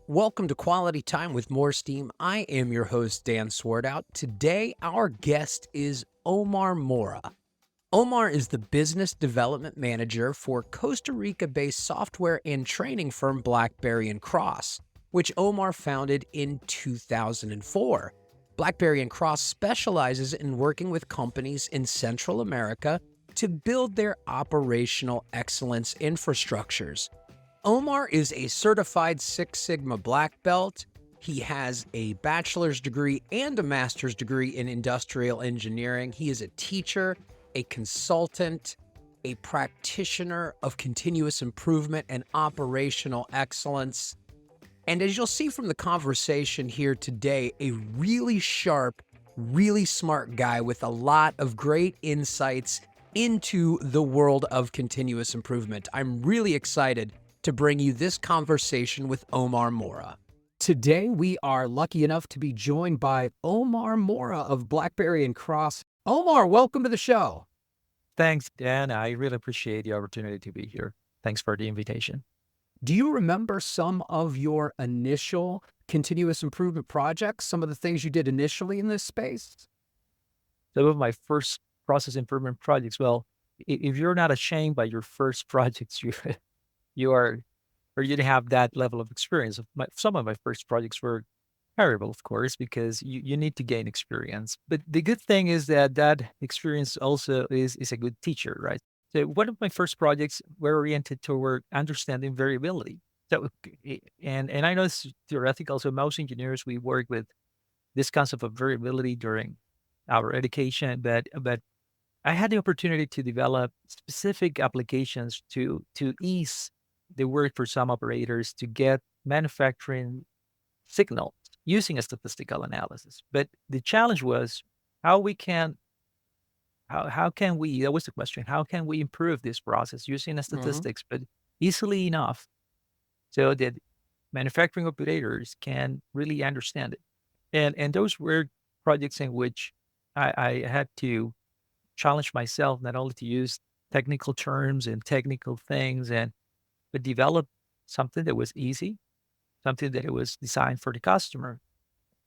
Welcome to Quality Time with Moresteam. I am your host, Dan Swartout. Today, our guest is Omar Mora. Omar is the business development manager for Costa Rica-based software and training firm Blackberry Cross, which Omar founded in 2004. Blackberry Cross specializes in working with companies in Central America to build their operational excellence infrastructures. Omar is a certified Six Sigma black belt. He has a bachelor's degree and a master's degree in industrial engineering. He is a teacher, a consultant, a practitioner of continuous improvement and operational excellence. And as you'll see from the conversation here today, a really sharp, really smart guy with a lot of great insights into the world of continuous improvement. I'm really excited to bring you this conversation with Omar Mora. Today, we are lucky enough to be joined by Omar Mora of Blackberry Cross. Omar, welcome to the show. Thanks, Dan. I really appreciate the opportunity to be here. Thanks for the invitation. Do you remember some of your initial continuous improvement projects, some of the things you did initially in this space? Some of my first process improvement projects, well, if you're not ashamed by your first projects, you are, or you didn't have that level of experience. Some of my first projects were terrible, of course, because you need to gain experience. But the good thing is that that experience also is a good teacher, right? So one of my first projects were oriented toward understanding variability. So, and I know it's theoretical. So most engineers, we work with this concept of variability during our education, but I had the opportunity to develop specific applications to ease the work for some operators to get manufacturing signals using a statistical analysis. But the challenge was how we can how can we that was the question, how can we improve this process using a Mhm. statistics, but easily enough so that manufacturing operators can really understand it. And those were projects in which I had to challenge myself not only to use technical terms and technical things but develop something that was easy, something that it was designed for the customer.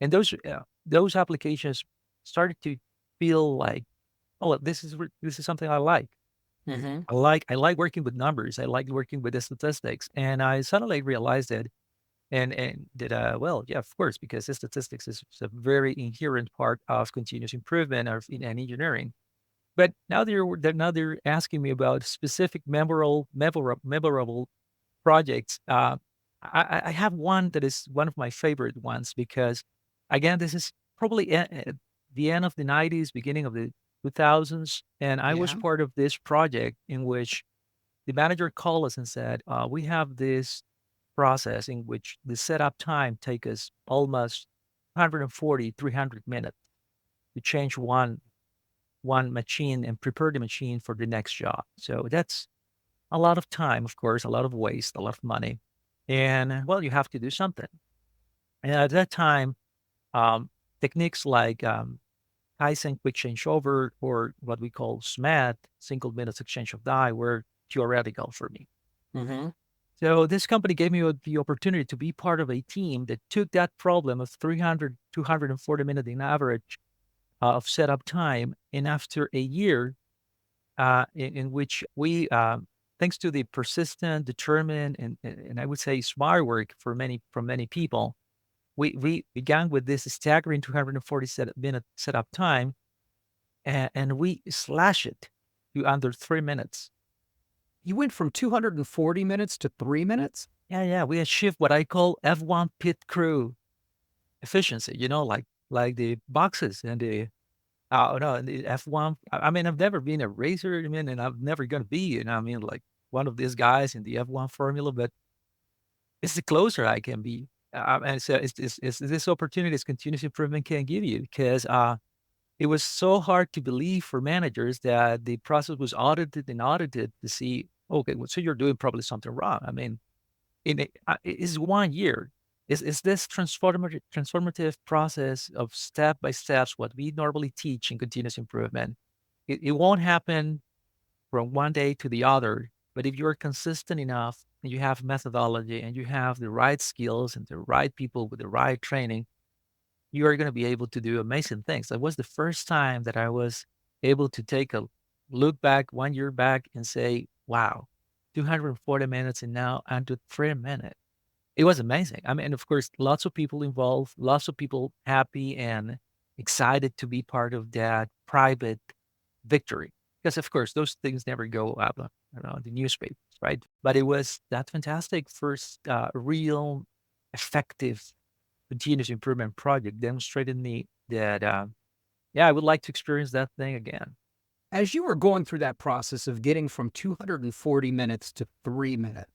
And those applications started to feel like, oh, well, this is something I like. Mhm. I like working with numbers. I like working with the statistics. And I suddenly realized that and that well, yeah, of course, because the statistics is a very inherent part of continuous improvement of in engineering. But now they're asking me about specific memorable projects. I have one that is one of my favorite ones because, again, this is probably at the end of the '90s, beginning of the 2000s, and I was Yeah. part of this project in which the manager called us and said, "We have this process in which the setup time take us almost 140, 300 minutes to change one machine and prepare the machine for the next job." So that's a lot of time, of course, a lot of waste, a lot of money. And well, you have to do something. And at that time, um, techniques like Kaizen quick changeover or what we call SMAT, single minutes exchange of die, were theoretical for me. Mhm. So this company gave me the opportunity to be part of a team that took that problem of 300, 240 minutes in average of setup time. And after a year, in which we, thanks to the persistent, determined, and I would say smart work from many people, we began with this staggering 240 minute setup time, and we slash it to under 3 minutes. You went from 240 minutes to 3 minutes? Yeah, yeah, we achieved what I call F1 pit crew efficiency. Like the boxes and the no, and the F1. I mean, I've never been a racer, I mean, and I'm never gonna be, I mean, like, one of these guys in the F1 formula, but it's the closer I can be. And so it's this opportunity this continuous improvement can give you because, it was so hard to believe for managers that the process was audited and audited to see, "Okay, well, so you're doing probably something wrong." I mean, it's 1 year. Is this transformative process of step by steps, what we normally teach in continuous improvement. It won't happen from one day to the other, But if you're consistent enough and you have methodology and you have the right skills and the right people with the right training, you are going to be able to do amazing things. That was the first time that I was able to take a look back 1 year back and say, wow, 240 minutes and now under 3 minutes. It was amazing. I mean, of course, lots of people involved, lots of people happy and excited to be part of that private victory. Because of course, those things never go up on, the newspapers, right? But it was that fantastic first real effective continuous improvement project demonstrated me that yeah, I would like to experience that thing again. As you were going through that process of getting from 240 minutes to 3 minutes,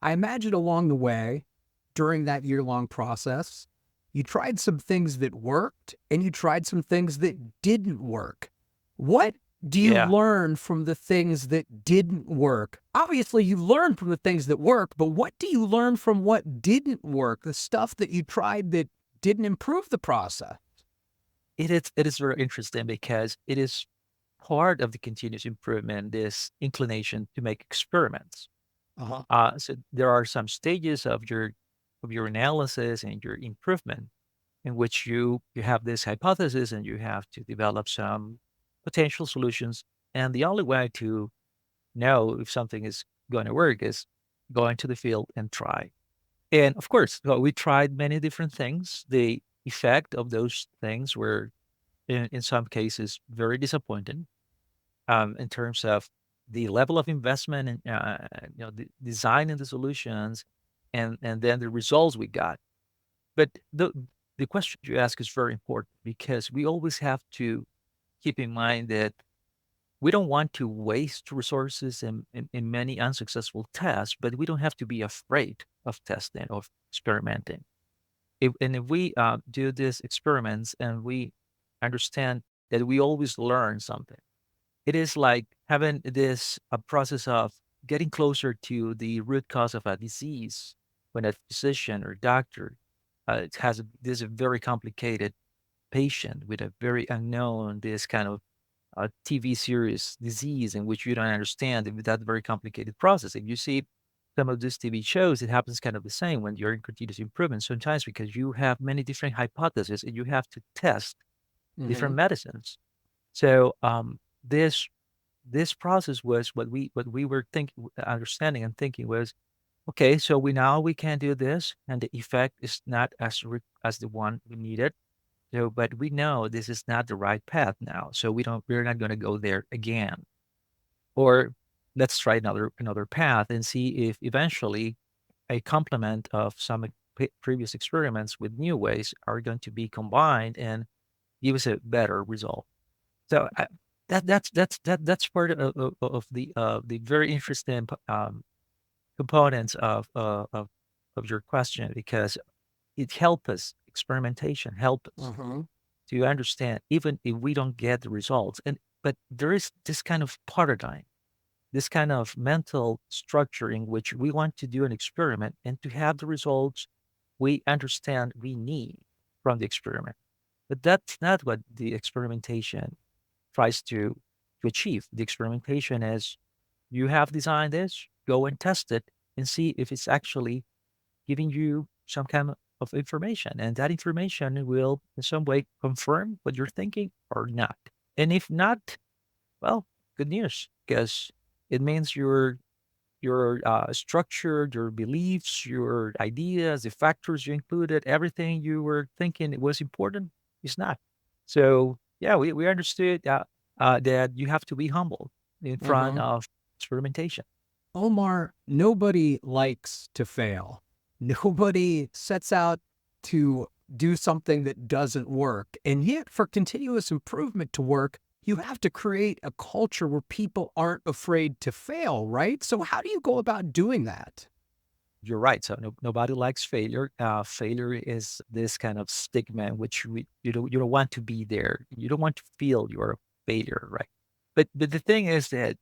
I imagine along the way, during that year-long process, you tried some things that worked and you tried some things that didn't work. What do you Yeah. learn from the things that didn't work? Obviously, you learned from the things that work, but what do you learn from what didn't work? The stuff that you tried that didn't improve the process? It is very interesting because it is part of the continuous improvement, this inclination to make experiments. Uh-huh. So there are some stages of your analysis and your improvement in which you have this hypothesis and you have to develop some potential solutions. And the only way to know if something is going to work is go into the field and try. And of course, well, we tried many different things. The effect of those things were, in some cases, very disappointing in terms of the level of investment and the design and the solutions, and then the results we got. But the question you ask is very important because we always have to keep in mind that we don't want to waste resources in many unsuccessful tests, but we don't have to be afraid of testing, of experimenting. If we do these experiments and we understand that we always learn something, it is like having this a process of getting closer to the root cause of a disease when a physician or doctor has this very complicated patient with a very unknown, this kind of TV series disease in which you don't understand that very complicated process. If you see some of these TV shows, it happens kind of the same when you're in continuous improvement sometimes because you have many different hypotheses and you have to test Mm-hmm. different medicines. So this process was what we were thinking, understanding and thinking was, okay, so we can do this, and the effect is not as the one we needed. So, but we know this is not the right path now, so we're not going to go there again. Or let's try another path and see if eventually a complement of some previous experiments with new ways are going to be combined and give us a better result. So that's part of the very interesting components of your question because it helps us experimentation help us Mm-hmm. to understand even if we don't get the results and but there is this kind of paradigm, this kind of mental structure in which we want to do an experiment and to have the results we understand we need from the experiment. But that's not what the experimentation tries to achieve. The experimentation is you have designed this, go and test it and see if it's actually giving you some kind of information. And that information will in some way confirm what you're thinking or not. And if not, well, good news, because it means your structure, your beliefs, your ideas, the factors you included, everything you were thinking it was important is not. So yeah, we understood that you have to be humble in front Mm-hmm. of experimentation. Omar, nobody likes to fail. Nobody sets out to do something that doesn't work. And yet, for continuous improvement to work, you have to create a culture where people aren't afraid to fail, right? So, how do you go about doing that? You're right. So nobody likes failure. Failure is this kind of stigma in which you don't want to be there. You don't want to feel you're a failure, right? But the thing is that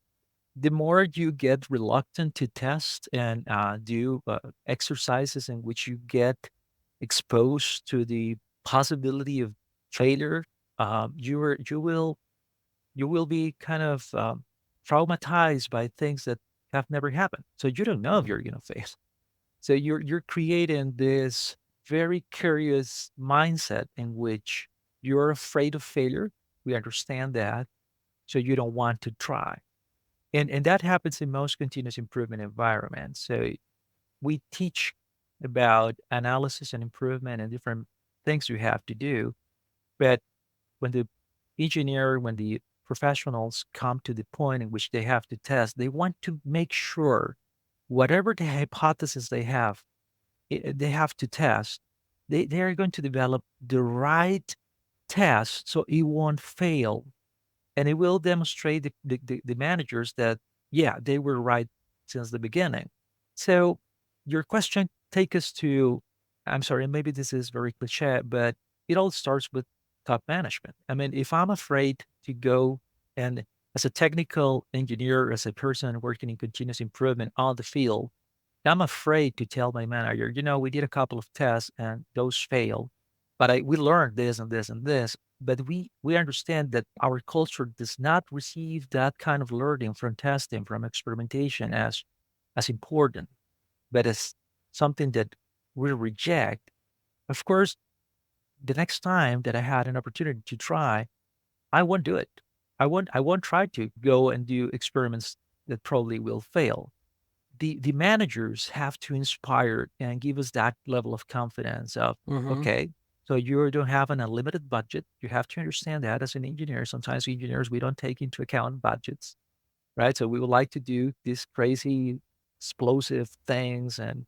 the more you get reluctant to test and do exercises in which you get exposed to the possibility of failure, you will be kind of traumatized by things that have never happened. So you don't know if you're going to fail. So you're creating this very curious mindset in which you're afraid of failure. We understand that, so you don't want to try. And that happens in most continuous improvement environments. So we teach about analysis and improvement and different things you have to do. But when the when the professionals come to the point in which they have to test, they want to make sure whatever the hypothesis they have, they have to test, they are going to develop the right test so it won't fail. And it will demonstrate the managers that, yeah, they were right since the beginning. So your question take us to, I'm sorry, maybe this is very cliche, but it all starts with top management. I mean, if I'm afraid to go and as a technical engineer, as a person working in continuous improvement on the field, I'm afraid to tell my manager, we did a couple of tests and those failed, but we learned this and this and this. But we understand that our culture does not receive that kind of learning from testing, from experimentation as important, but as something that we reject. Of course, the next time that I had an opportunity to try, I won't do it. I won't try to go and do experiments that probably will fail. The managers have to inspire and give us that level of confidence of, Hmm. okay, so you don't have an unlimited budget. You have to understand that as an engineer. Sometimes engineers, we don't take into account budgets, right? So we would like to do these crazy explosive things and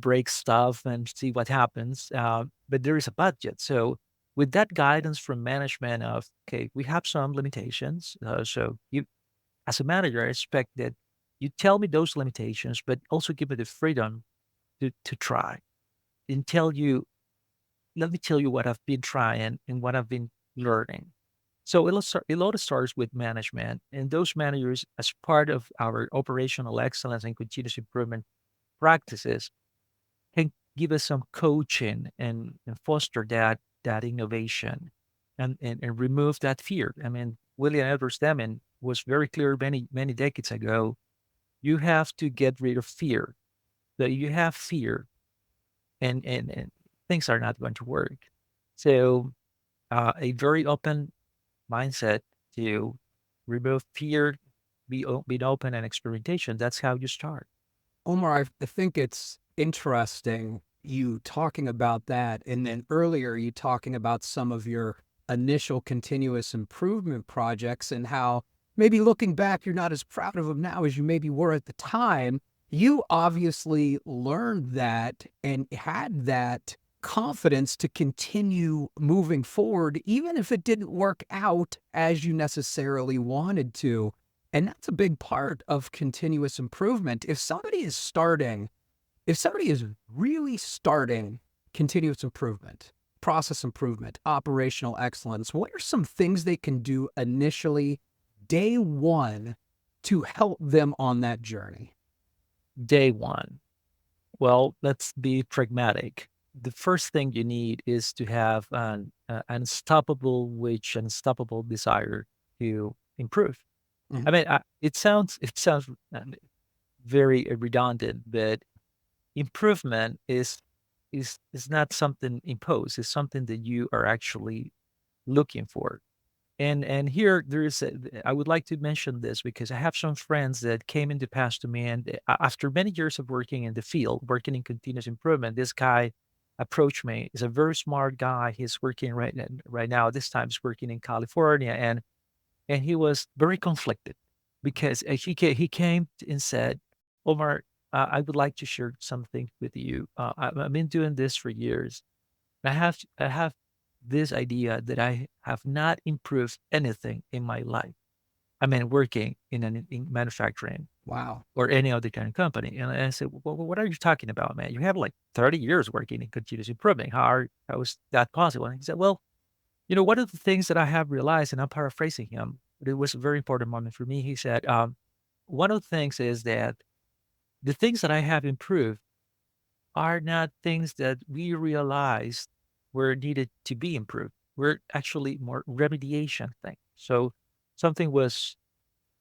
break stuff and see what happens. But there is a budget. So with that guidance from management of, okay, we have some limitations. So you, as a manager, I expect that you tell me those limitations, but also give me the freedom to try and let me tell you what I've been trying and what I've been learning. So it all starts with management, and those managers, as part of our operational excellence and continuous improvement practices, can give us some coaching and foster that innovation and remove that fear. I mean, William Edwards Deming was very clear many decades ago. You have to get rid of fear. So you have fear, and things are not going to work. So a very open mindset to remove fear, be open and experimentation. That's how you start. Omar, I think it's interesting you talking about that. And then earlier, you talking about some of your initial continuous improvement projects and how maybe looking back, you're not as proud of them now as you maybe were at the time. You obviously learned that and had that confidence to continue moving forward, even if it didn't work out as you necessarily wanted to. And that's a big part of continuous improvement. If somebody is really starting continuous improvement, process improvement, operational excellence, what are some things they can do initially, day one, to help them on that journey? Day one. Well, let's be pragmatic. The first thing you need is to have an unstoppable wish, unstoppable desire to improve. I Mhm. mean, it sounds very redundant, but improvement is not something imposed. It's something that you are actually looking for. And here there is I would like to mention this because I have some friends that came in the past to me, and after many years of working in the field, working in continuous improvement, this guy approached me. He's a very smart guy. He's working right now. This time he's working in California, and he was very conflicted because he came and said, "Omar, I would like to share something with you. I've been doing this for years. I have this idea that I have not improved anything in my life. I mean, working in manufacturing Wow. or any other kind of company." And I said, "Well, what are you talking about, man? You have like 30 years working in continuous improvement. How is that possible?" And he said, "Well, one of the things that I have realized," and I'm paraphrasing him, but it was a very important moment for me. He said, "One of the things is that the things that I have improved are not things that we realized were needed to be improved. We're actually more remediation thing. So something was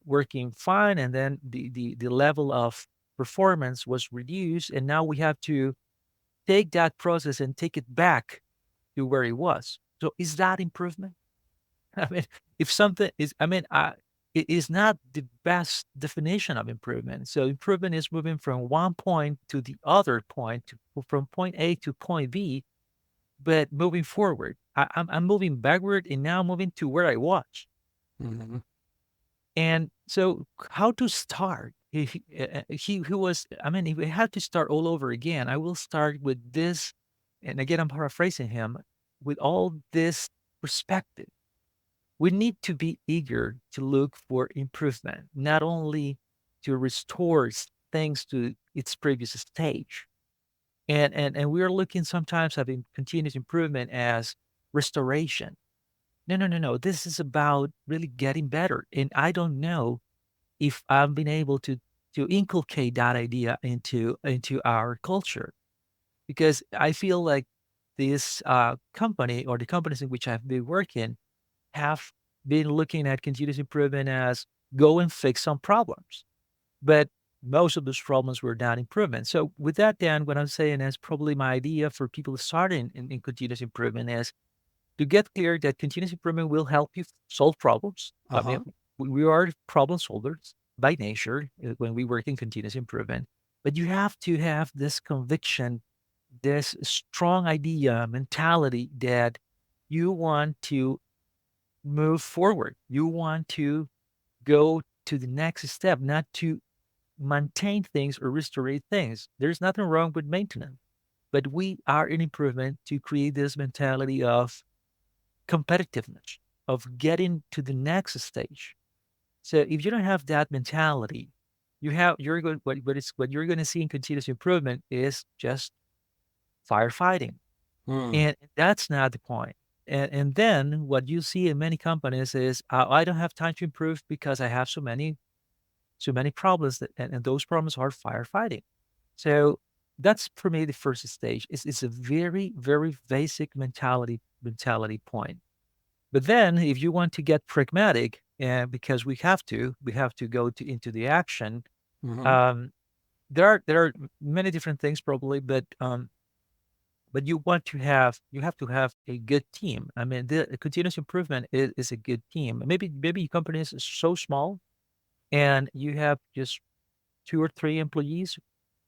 working fine, and then the level of performance was reduced, and now we have to take that process and take it back to where it was. So is that improvement? I mean, if something is, it is not the best definition of improvement. So improvement is moving from one point to the other point, from point A to point B, but moving forward. I'm moving backward and now moving to where I was. Mhm. And so, how to start? He was. I mean, if we had to start all over again, I will start with this. And again, I'm paraphrasing him. With all this perspective, we need to be eager to look for improvement, not only to restore things to its previous stage. And we are looking sometimes at continuous improvement as restoration. No, no, no, no. This is about really getting better. And I don't know if I've been able to inculcate that idea into our culture, because I feel like this company, or the companies in which I've been working, have been looking at continuous improvement as go and fix some problems. But most of those problems were not improvement. So with that, Dan, what I'm saying is probably my idea for people starting in continuous improvement is to get clear that continuous improvement will help you solve problems. I mean, Uh-huh. we are problem solvers by nature when we work in continuous improvement, but you have to have this conviction, this strong idea, mentality that you want to move forward. You want to go to the next step, not to maintain things or restore things. There's nothing wrong with maintenance, but we are in improvement to create this mentality of competitiveness, of getting to the next stage. So if you don't have that mentality, you're going what you're going to see in continuous improvement is just firefighting, Mm. and that's not the point. And then what you see in many companies is I don't have time to improve because I have so many problems and those problems are firefighting. So that's for me the first stage. It's a very very basic mentality point. But then if you want to get pragmatic, because we have to go into the action, Mhm. um, there are many different things probably, but you have to have a good team. I mean, the continuous improvement is a good team. Maybe your company is so small and you have just 2 or 3 employees.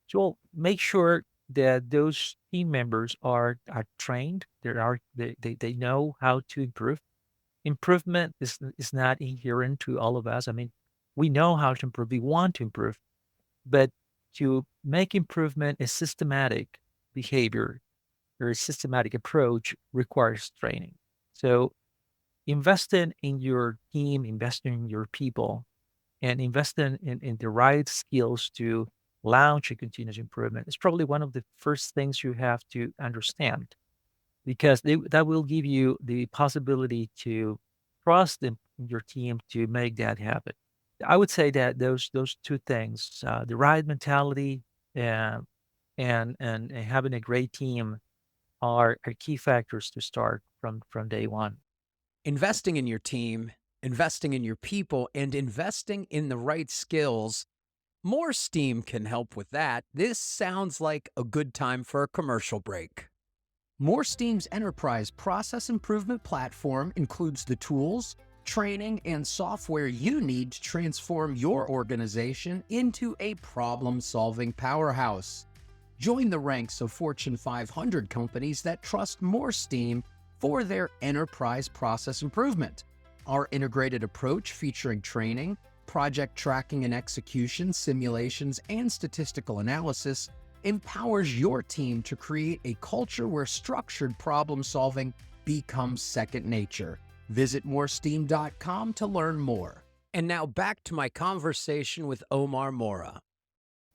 So make sure that those team members are trained. They know how to improve. Improvement is not inherent to all of us. I mean, we know how to improve. We want to improve, but to make improvement a systematic behavior or a systematic approach requires training. So investing in your team, investing in your people, and investing in the right skills to launch a continuous improvement is probably one of the first things you have to understand, because that will give you the possibility to trust in your team to make that happen. I would say that those two things, the right mentality, uh, and having a great team, are key factors to start from day one. Investing in your team, investing in your people, and investing in the right skills. More Steam can help with that. This sounds like a good time for a commercial break. More Steam's enterprise process improvement platform includes the tools, training, and software you need to transform your organization into a problem-solving powerhouse. Join the ranks of Fortune 500 companies that trust More Steam for their enterprise process improvement. Our integrated approach featuring training, project tracking and execution, simulations, and statistical analysis empowers your team to create a culture where structured problem solving becomes second nature. Visit moresteam.com to learn more. And now back to my conversation with Omar Mora.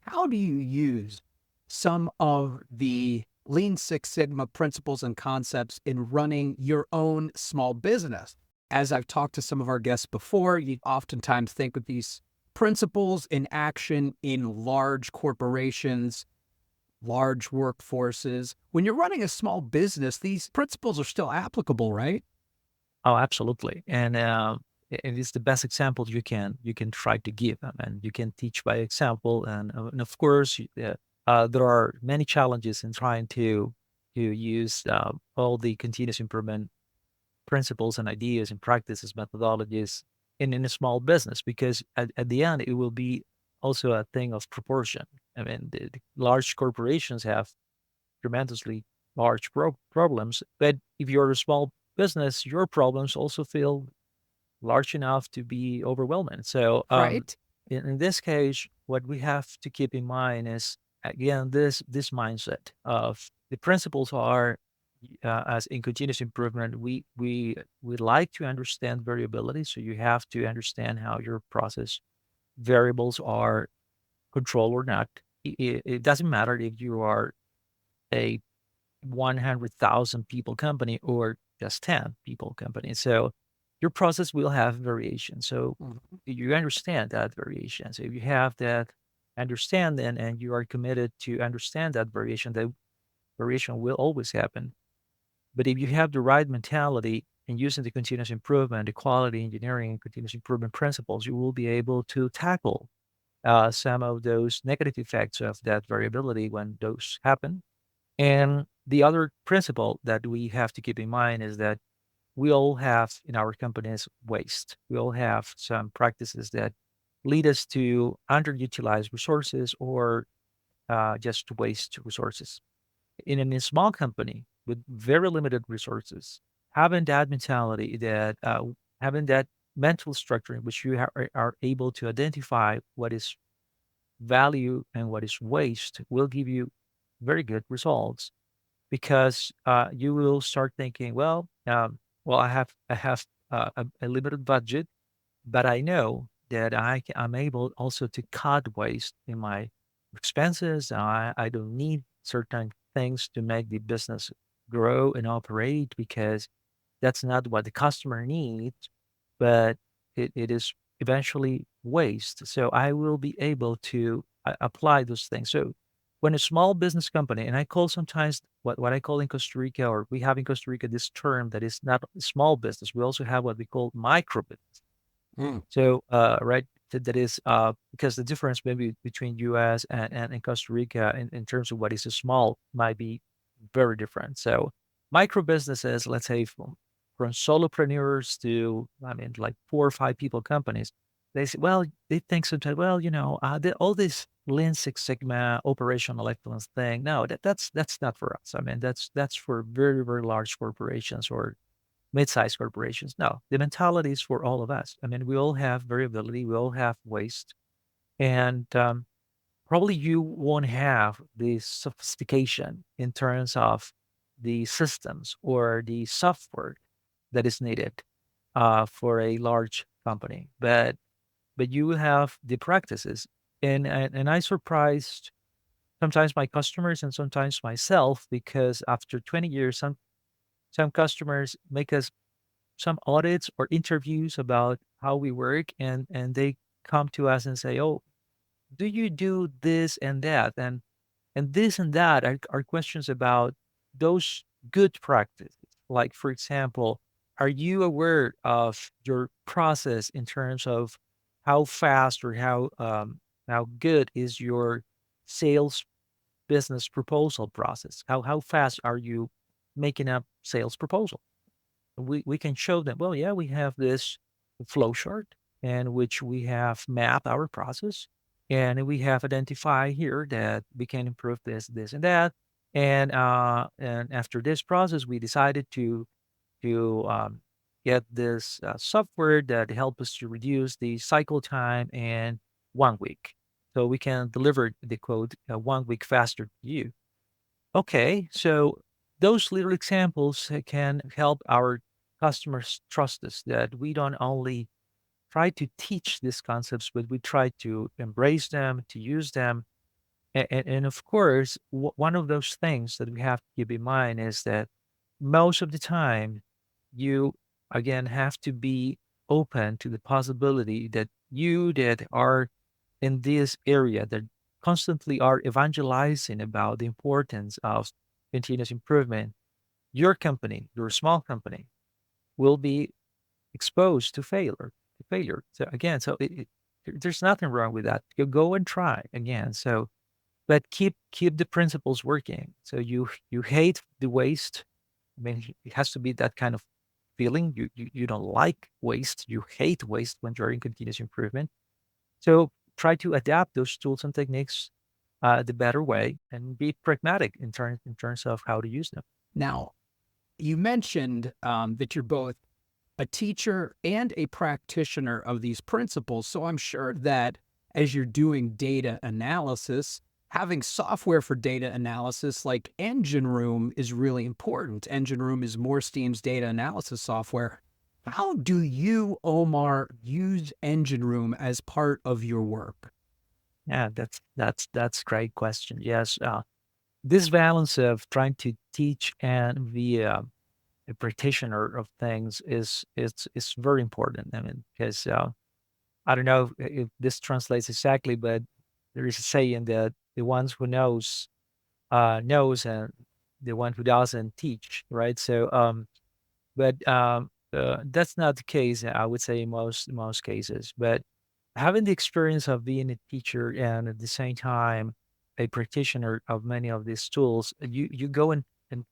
How do you use some of the Lean Six Sigma principles and concepts in running your own small business? As I've talked to some of our guests before, you oftentimes think of these principles in action in large corporations, large workforces. When you're running a small business, these principles are still applicable, right? Oh, absolutely. And and it's the best example you can try to give them, and you can teach by example. And of course, there are many challenges in trying to use all the continuous improvement principles and ideas and practices, methodologies in a small business, because at the end it will be also a thing of proportion. I mean, the large corporations have tremendously large problems, but if you're a small business, your problems also feel large enough to be overwhelming. So, Right. in this case, what we have to keep in mind is, again, this mindset of the principles are, as in continuous improvement, we like to understand variability. So you have to understand how your process variables are controlled or not. It doesn't matter if you are a 100,000 people company or just 10 people company. So your process will have variation. So Mhm. you understand that variation. So if you have that understanding and you are committed to understand that variation, the variation will always happen. But if you have the right mentality and using the continuous improvement, the quality engineering and continuous improvement principles, you will be able to tackle some of those negative effects of that variability when those happen. And the other principle that we have to keep in mind is that we all have in our companies waste. We all have some practices that lead us to underutilize resources or just to waste resources. In a small company with very limited resources, having that mentality, having that mental structure in which you are able to identify what is value and what is waste will give you very good results, because you will start thinking, well, I have a limited budget, but I know that I'm able also to cut waste in my expenses. I don't need certain things to make the business grow and operate, because that's not what the customer needs, but it is eventually waste. So I will be able to apply those things. So when a small business company, and I call sometimes what I call in Costa Rica, or we have in Costa Rica, this term that is not a small business. We also have what we call micro business. Mm. So, right, that is because the difference maybe between US and Costa Rica in terms of what is a small might be very different. So, micro businesses, let's say from solopreneurs to, I mean, like 4 or 5 people companies, they say, well, they think sometimes, well, all this Lean Six Sigma operational excellence thing. No, that's not for us. I mean, that's for very, very large corporations or mid-sized corporations. No, the mentality is for all of us. I mean, we all have variability, we all have waste, and probably you won't have the sophistication in terms of the systems or the software that is needed for a large company, but you will have the practices. And I surprised sometimes my customers and sometimes myself, because after 20 years, some customers make us some audits or interviews about how we work, and they come to us and say, "Oh, do you do this and that?" And this and that are questions about those good practices. Like, for example, are you aware of your process in terms of how fast or how good is your sales business proposal process? How fast are you making up sales proposal? We can show them, well, yeah, we have this flow chart in which we have mapped our process, and we have identified here that we can improve this and that. And after this process, we decided to get this software that help us to reduce the cycle time in 1 week, so we can deliver the code 1 week faster to you. Okay, so those little examples can help our customers trust us, that we don't only try to teach these concepts, but we try to embrace them, to use them. And of course, one of those things that we have to keep in mind is that most of the time, you again have to be open to the possibility that you that are in this area that constantly are evangelizing about the importance of continuous improvement, your company, your small company, will be exposed to failure. So again, there's nothing wrong with that. You go and try again. So, but keep the principles working. So you hate the waste. I mean, it has to be that kind of feeling. You don't like waste. You hate waste when you're in continuous improvement. So try to adapt those tools and techniques the better way and be pragmatic in terms of how to use them. Now, you mentioned that you're both a teacher and a practitioner of these principles. So I'm sure that as you're doing data analysis, having software for data analysis like EngineRoom is really important. EngineRoom is Moresteam's data analysis software. How do you, Omar, use EngineRoom as part of your work? Yeah, that's great question. Yes, this balance of trying to teach and be a practitioner of things is very important. I mean, because I don't know if this translates exactly, but there is a saying that the ones who knows, and the one who doesn't teach, right? So, but that's not the case. I would say in most cases, but having the experience of being a teacher and at the same time a practitioner of many of these tools, you go and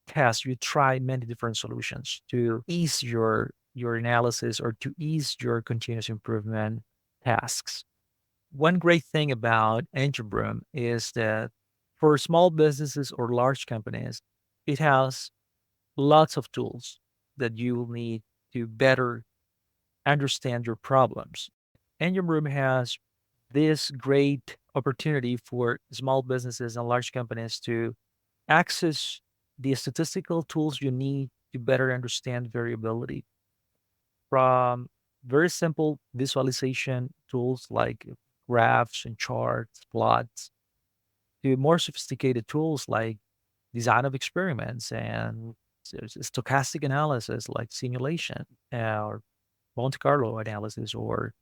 test, you try many different solutions to ease your analysis or to ease your continuous improvement tasks. One great thing about EngineRoom is that for small businesses or large companies, it has lots of tools that you will need to better understand your problems. EngineRoom has this great opportunity for small businesses and large companies to access the statistical tools you need to better understand variability, from very simple visualization tools like graphs and charts, plots, to more sophisticated tools like design of experiments and stochastic analysis like simulation, or Monte Carlo analysis, or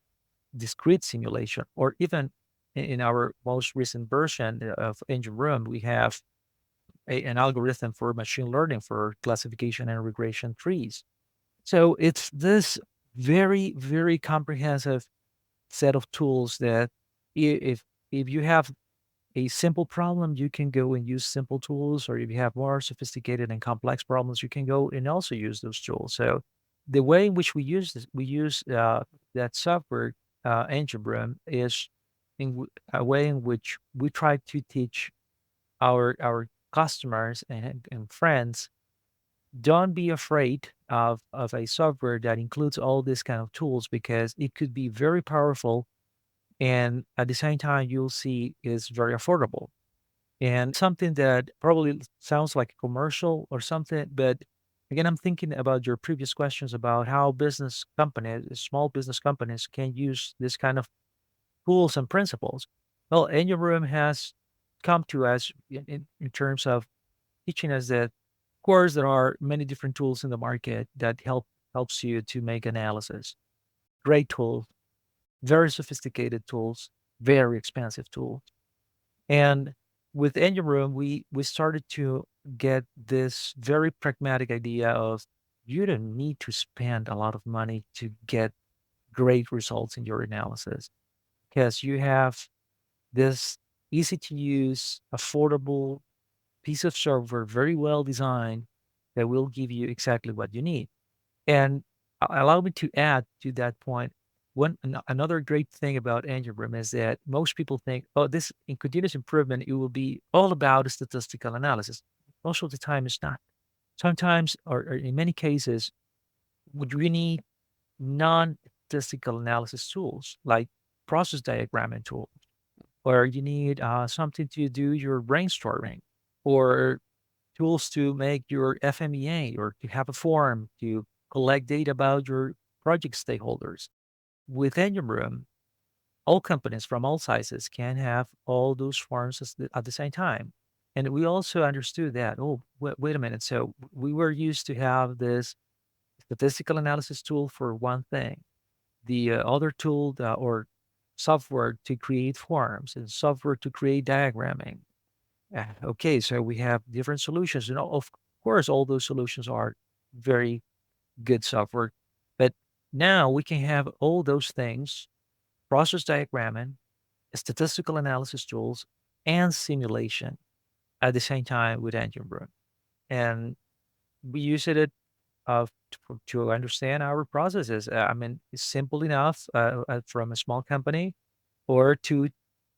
discrete simulation, or even in our most recent version of Engine Room, we have an algorithm for machine learning for classification and regression trees. So it's this very, very comprehensive set of tools that if you have a simple problem, you can go and use simple tools, or if you have more sophisticated and complex problems, you can go and also use those tools. So the way in which we use that software, Engine is a way in which we try to teach our customers and friends, don't be afraid of a software that includes all these kind of tools, because it could be very powerful, and at the same time you'll see is very affordable, and something that probably sounds like a commercial or something. But again, I'm thinking about your previous questions about how business companies, small business companies, can use this kind of tools and principles. Well, Angel Room has come to us in terms of teaching us that, of course, there are many different tools in the market that helps you to make analysis. Great tools, very sophisticated tools, very expensive tools. And with Engine Room, we started to get this very pragmatic idea of, you don't need to spend a lot of money to get great results in your analysis, because you have this easy to use, affordable piece of software, very well designed, that will give you exactly what you need. And allow me to add to that point. Another great thing about EngineRoom is that most people think, oh, this in continuous improvement, it will be all about statistical analysis. Most of the time, it's not. Sometimes, or in many cases, would we need non-statistical analysis tools like process diagramming tools, or you need something to do your brainstorming, or tools to make your FMEA, or to have a form to collect data about your project stakeholders. With Engine Room, all companies from all sizes can have all those forms at the same time. And we also understood that, oh, wait a minute. So we were used to have this statistical analysis tool for one thing, the other tool or software to create forms, and software to create diagramming. Okay, so we have different solutions. And of course, all those solutions are very good software. But Now we can have all those things, process diagramming, statistical analysis tools, and simulation at the same time with EngineRoom. And we use it to understand our processes. I mean, it's simple enough from a small company or to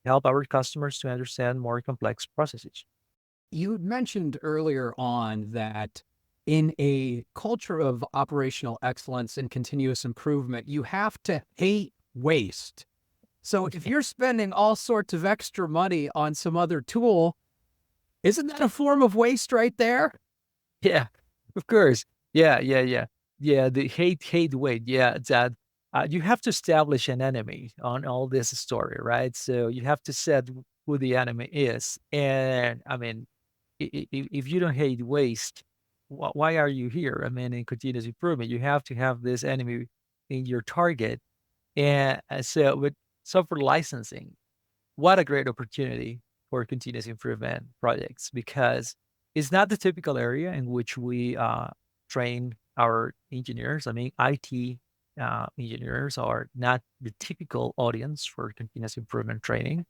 help our customers to understand more complex processes. You had mentioned earlier on that in a culture of operational excellence and continuous improvement, you have to hate waste. So if you're spending all sorts of extra money on some other tool, isn't that a form of waste right there? Yeah, of course. Yeah. The hate weight. Yeah, that you have to establish an enemy on all this story, right? So you have to set who the enemy is. And I mean, if you don't hate waste, why are you here? I mean, in continuous improvement, you have to have this enemy in your target. And so with software licensing, what a great opportunity for continuous improvement projects because it's not the typical area in which we train our engineers. I mean, IT engineers are not the typical audience for continuous improvement training.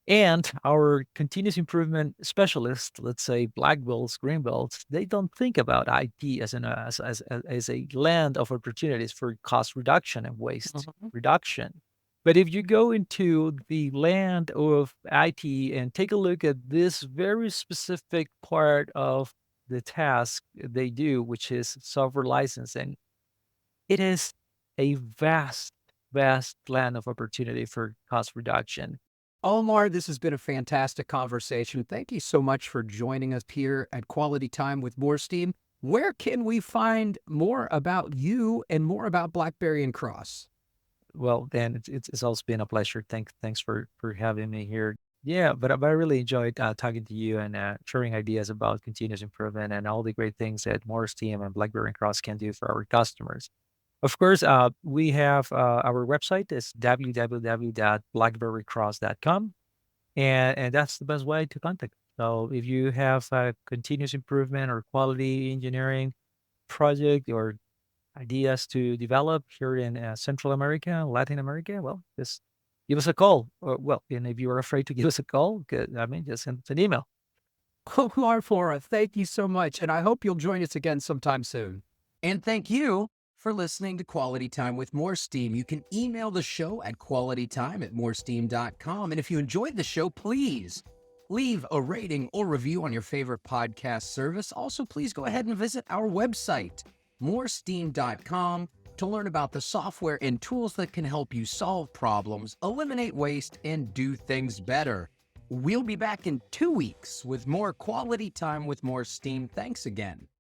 And our continuous improvement specialists, let's say black belts, green belts, they don't think about IT as a land of opportunities for cost reduction and waste Mhm. reduction. But if you go into the land of IT and take a look at this very specific part of the task they do, which is software licensing, it is a vast land of opportunity for cost reduction. Omar, this has been a fantastic conversation. Thank you so much for joining us here at Quality Time with Moresteam. Where can we find more about you and more about Blackberry and Cross? Well, Dan, it's also been a pleasure. Thanks for having me here. Yeah, but I really enjoyed talking to you and sharing ideas about continuous improvement and all the great things that Morris Team and BlackBerry and Cross can do for our customers. Of course, we have our website is www.blackberrycross.com, and that's the best way to contact. So if you have a continuous improvement or quality engineering project or ideas to develop here in Central America, Latin America, well, just give us a call. And if you're afraid to give us a call, I mean, just send us an email. Omar Mora, thank you so much. And I hope you'll join us again sometime soon. And thank you for listening to Quality Time with More Steam. You can email the show at qualitytime@moresteam.com. And if you enjoyed the show, please leave a rating or review on your favorite podcast service. Also, please go ahead and visit our website, moresteam.com, to learn about the software and tools that can help you solve problems, eliminate waste, and do things better. We'll be back in 2 weeks with more Quality Time with More Steam. Thanks again.